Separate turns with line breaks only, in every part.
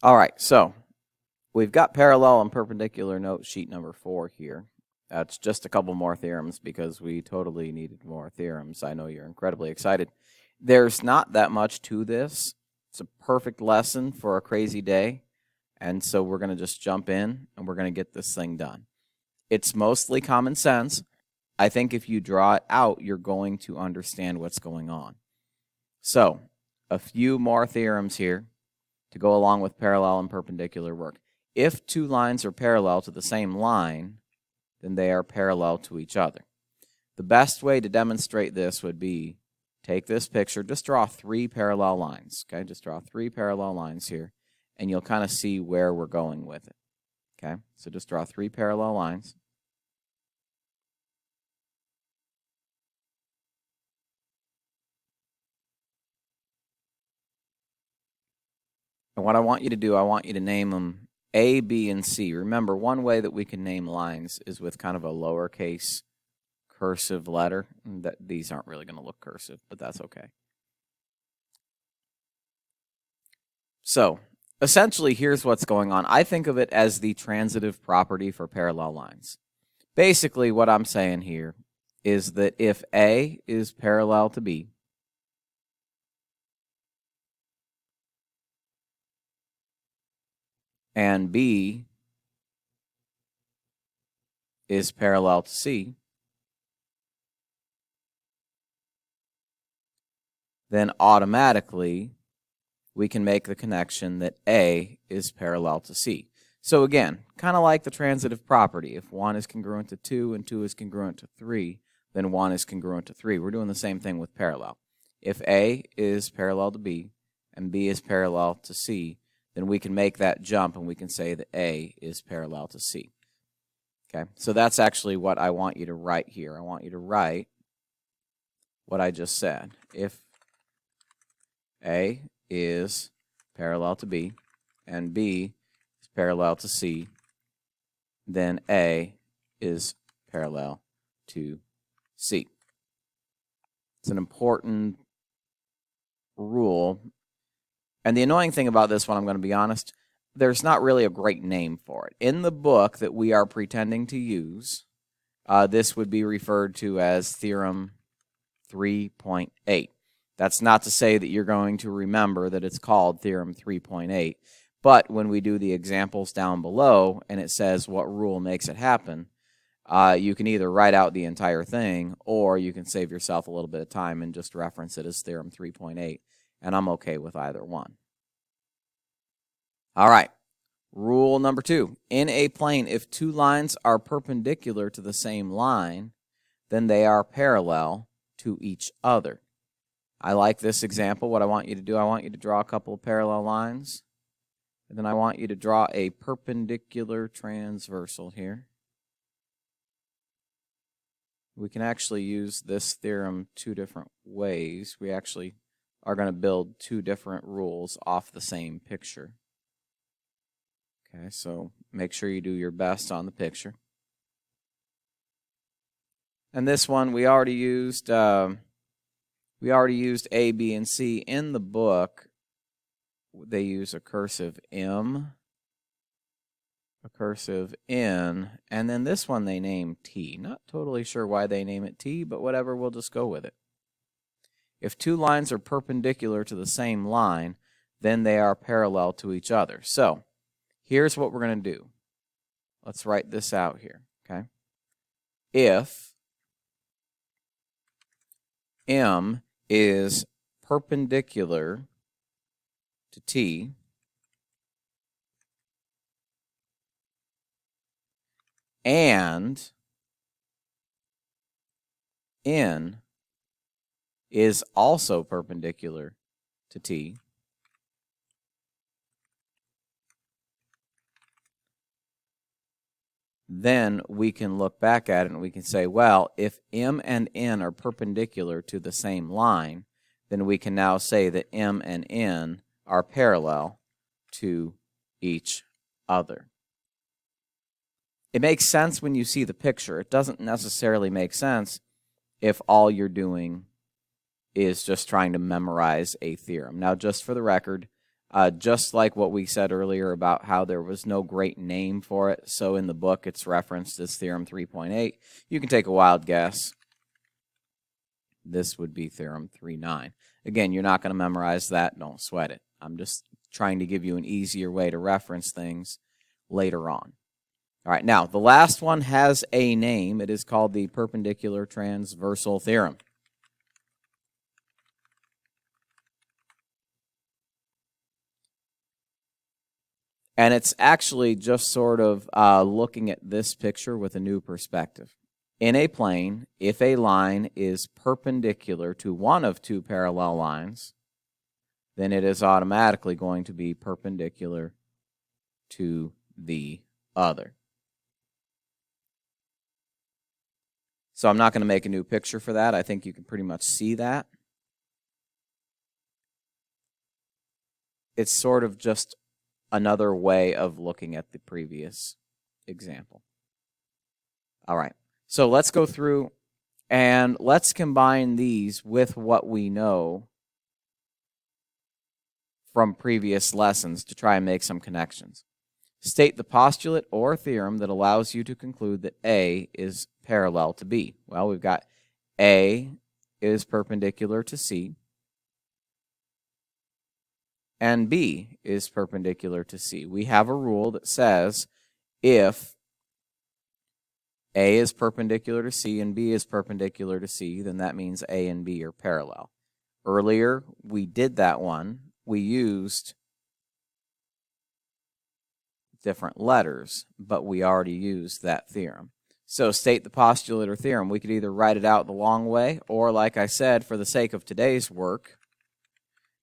All right, so we've got parallel and perpendicular note sheet number 4 here. It's just a couple more theorems because we totally needed more theorems. I know you're incredibly excited. There's not that much to this. It's a perfect lesson for a crazy day. And so we're going to just jump in and we're going to get this thing done. It's mostly common sense. I think if you draw it out, you're going to understand what's going on. So, a few more theorems here to go along with parallel and perpendicular work. If two lines are parallel to the same line, then they are parallel to each other. The best way to demonstrate this would be take this picture, just draw 3 parallel lines. Okay, just draw 3 parallel lines here, and you'll kind of see where we're going with it. Okay, so just draw 3 parallel lines. And what I want you to do, I want you to name them A, B, and C. Remember, one way that we can name lines is with kind of a lowercase cursive letter. These aren't really going to look cursive, but that's okay. So, essentially, here's what's going on. I think of it as the transitive property for parallel lines. Basically, what I'm saying here is that if A is parallel to B, and B is parallel to C, then automatically we can make the connection that A is parallel to C. So again, kind of like the transitive property. If 1 is congruent to 2 and 2 is congruent to 3, then 1 is congruent to 3. We're doing the same thing with parallel. If A is parallel to B and B is parallel to C, then we can make that jump and we can say that A is parallel to C. Okay, so that's actually what I want you to write here. I want you to write what I just said. If A is parallel to B and B is parallel to C, then A is parallel to C. It's an important rule. And the annoying thing about this one, I'm going to be honest, there's not really a great name for it. In the book that we are pretending to use, this would be referred to as Theorem 3.8. That's not to say that you're going to remember that it's called Theorem 3.8, but when we do the examples down below and it says what rule makes it happen, you can either write out the entire thing or you can save yourself a little bit of time and just reference it as Theorem 3.8, and I'm okay with either one. All right, rule number 2. In a plane, if 2 lines are perpendicular to the same line, then they are parallel to each other. I like this example. What I want you to do, I want you to draw a couple of parallel lines, and then I want you to draw a perpendicular transversal here. We can actually use this theorem 2 different ways. We actually are going to build 2 different rules off the same picture. Okay, so make sure you do your best on the picture. And this one we already used A, B, and C. In the book, they use a cursive M, a cursive N, and then this one they name T. Not totally sure why they name it T, but whatever, we'll just go with it. If 2 lines are perpendicular to the same line, then they are parallel to each other. So, here's what we're going to do. Let's write this out here, okay? If M is perpendicular to T, and N is also perpendicular to T, then we can look back at it and we can say, well, if M and N are perpendicular to the same line, then we can now say that M and N are parallel to each other. It makes sense when you see the picture. It doesn't necessarily make sense if all you're doing is just trying to memorize a theorem. Now, just for the record, just like what we said earlier about how there was no great name for it. So in the book, it's referenced as Theorem 3.8. You can take a wild guess. This would be Theorem 3.9. Again, you're not going to memorize that. Don't sweat it. I'm just trying to give you an easier way to reference things later on. All right, now the last one has a name. It is called the Perpendicular Transversal Theorem. And it's actually just sort of looking at this picture with a new perspective. In a plane, if a line is perpendicular to one of two parallel lines, then it is automatically going to be perpendicular to the other. So I'm not going to make a new picture for that. I think you can pretty much see that. It's sort of just another way of looking at the previous example. All right, so let's go through and let's combine these with what we know from previous lessons to try and make some connections. State the postulate or theorem that allows you to conclude that A is parallel to B. Well, we've got A is perpendicular to C, and B is perpendicular to C. We have a rule that says if A is perpendicular to C and B is perpendicular to C, then that means A and B are parallel. Earlier, we did that one. We used different letters, but we already used that theorem. So state the postulate or theorem. We could either write it out the long way, or like I said, for the sake of today's work,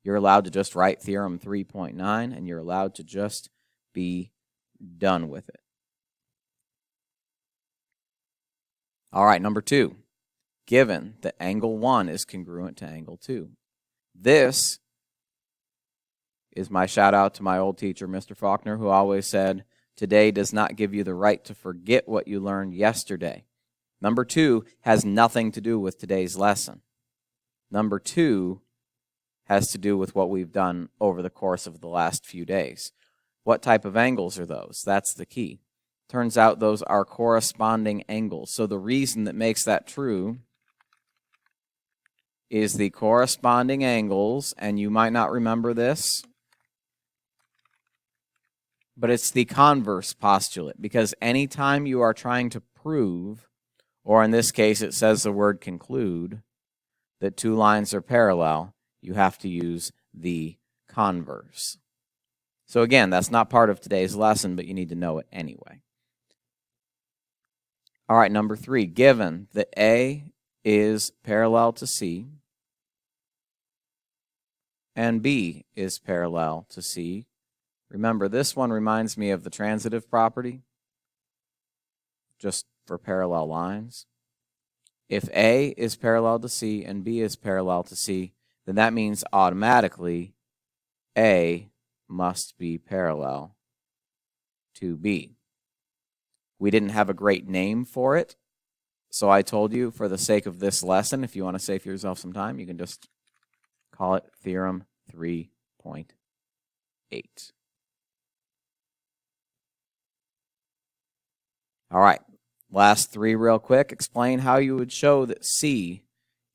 you're allowed to just write Theorem 3.9, and you're allowed to just be done with it. All right, number 2. Given that angle 1 is congruent to angle 2. This is my shout out to my old teacher, Mr. Faulkner, who always said, today does not give you the right to forget what you learned yesterday. Number 2 has nothing to do with today's lesson. Number 2 has to do with what we've done over the course of the last few days. What type of angles are those? That's the key. Turns out those are corresponding angles. So the reason that makes that true is the corresponding angles, and you might not remember this, but it's the converse postulate, because anytime you are trying to prove, or in this case it says the word conclude, that two lines are parallel, you have to use the converse. So again, that's not part of today's lesson, but you need to know it anyway. All right, number 3, given that A is parallel to C and B is parallel to C. Remember, this one reminds me of the transitive property, just for parallel lines. If A is parallel to C and B is parallel to C, then that means automatically A must be parallel to B. We didn't have a great name for it, so I told you for the sake of this lesson, if you want to save yourself some time, you can just call it Theorem 3.8. All right, last 3 real quick. Explain how you would show that C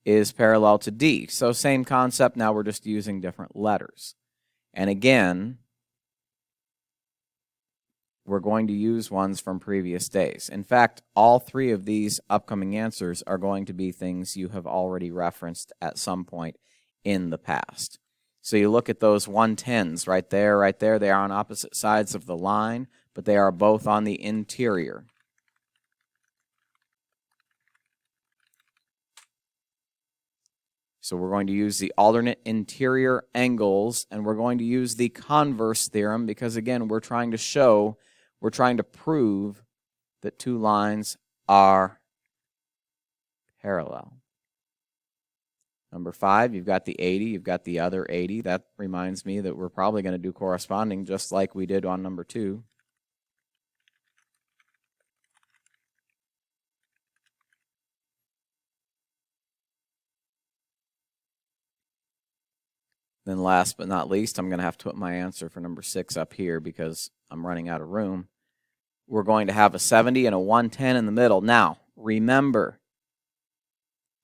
is parallel to D. So same concept, now we're just using different letters. And again, we're going to use ones from previous days. In fact, all 3 of these upcoming answers are going to be things you have already referenced at some point in the past. So you look at those 110s right there. They are on opposite sides of the line, but they are both on the interior. So we're going to use the alternate interior angles, and we're going to use the converse theorem because, again, we're trying to prove that two lines are parallel. Number 5, you've got the 80, you've got the other 80. That reminds me that we're probably going to do corresponding just like we did on number 2. Then last but not least, I'm going to have to put my answer for number 6 up here because I'm running out of room. We're going to have a 70 and a 110 in the middle. Now, remember,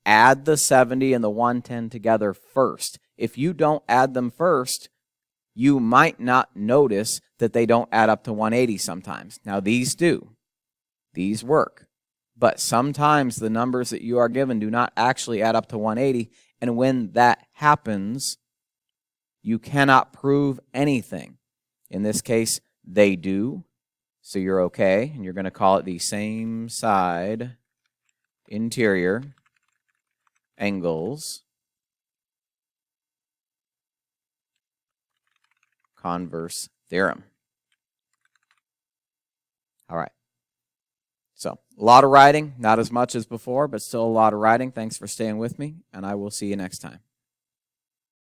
add the 70 and the 110 together first. If you don't add them first, you might not notice that they don't add up to 180 sometimes. Now, these do. These work. But sometimes the numbers that you are given do not actually add up to 180. And when that happens, you cannot prove anything. In this case, they do. So you're okay. And you're going to call it the same side interior angles converse theorem. All right. So a lot of writing, not as much as before, but still a lot of writing. Thanks for staying with me, and I will see you next time.